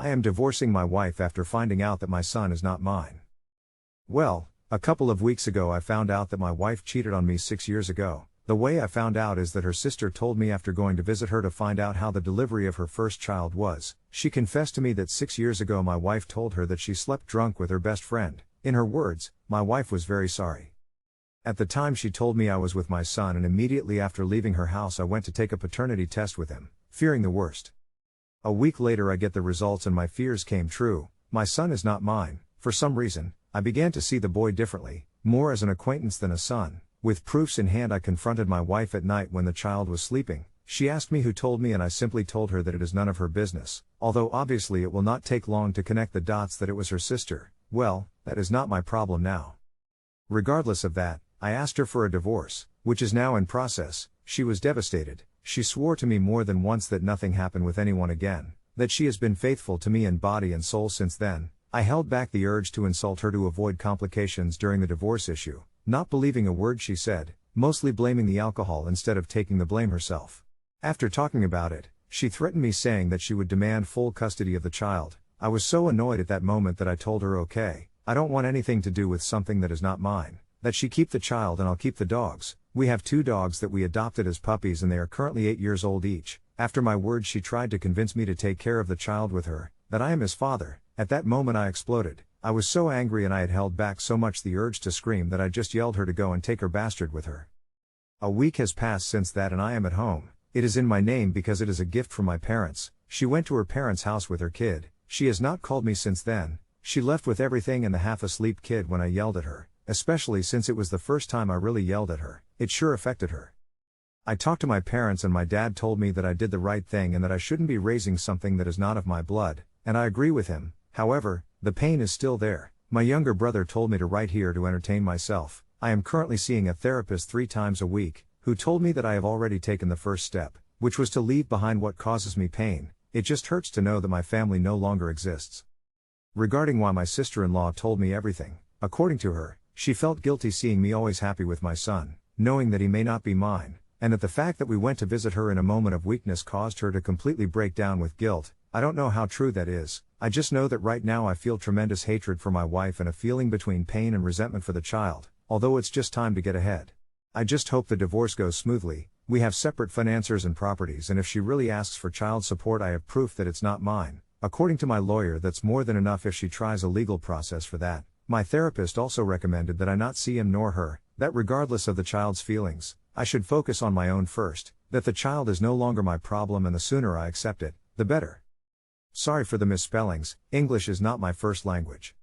I am divorcing my wife after finding out that my son is not mine. Well, a couple of weeks ago I found out that my wife cheated on me 6 years ago. The way I found out is that her sister told me after going to visit her to find out how the delivery of her first child was. She confessed to me that 6 years ago my wife told her that she slept drunk with her best friend. In her words, my wife was very sorry. At the time she told me I was with my son, and immediately after leaving her house I went to take a paternity test with him, fearing the worst. A week later I get the results and my fears came true. My son is not mine. For some reason, I began to see the boy differently, more as an acquaintance than a son. With proofs in hand I confronted my wife at night when the child was sleeping. She asked me who told me and I simply told her that it is none of her business, although obviously it will not take long to connect the dots that it was her sister. Well, that is not my problem now. Regardless of that, I asked her for a divorce, which is now in process. She was devastated. She swore to me more than once that nothing happened with anyone again, that she has been faithful to me in body and soul since then. I held back the urge to insult her to avoid complications during the divorce issue, not believing a word she said, mostly blaming the alcohol instead of taking the blame herself. After talking about it, she threatened me saying that she would demand full custody of the child. I was so annoyed at that moment that I told her okay, I don't want anything to do with something that is not mine, that she keep the child and I'll keep the dogs. We have 2 dogs that we adopted as puppies and they are currently 8 years old each. After my words she tried to convince me to take care of the child with her, that I am his father. At that moment I exploded. I was so angry and I had held back so much the urge to scream that I just yelled her to go and take her bastard with her. A week has passed since that and I am at home. It is in my name because it is a gift from my parents. She went to her parents' house with her kid. She has not called me since then. She left with everything and the half-asleep kid when I yelled at her, especially since it was the first time I really yelled at her. It sure affected her. I talked to my parents and my dad told me that I did the right thing and that I shouldn't be raising something that is not of my blood, and I agree with him. However, the pain is still there. My younger brother told me to write here to entertain myself. I am currently seeing a therapist 3 times a week, who told me that I have already taken the first step, which was to leave behind what causes me pain. It just hurts to know that my family no longer exists. Regarding why my sister-in-law told me everything, according to her, she felt guilty seeing me always happy with my son, knowing that he may not be mine, and that the fact that we went to visit her in a moment of weakness caused her to completely break down with guilt. I don't know how true that is. I just know that right now I feel tremendous hatred for my wife and a feeling between pain and resentment for the child, although it's just time to get ahead. I just hope the divorce goes smoothly. We have separate financiers and properties, and if she really asks for child support I have proof that it's not mine. According to my lawyer that's more than enough if she tries a legal process for that. My therapist also recommended that I not see him nor her, that regardless of the child's feelings, I should focus on my own first, that the child is no longer my problem and the sooner I accept it, the better. Sorry for the misspellings, English is not my first language.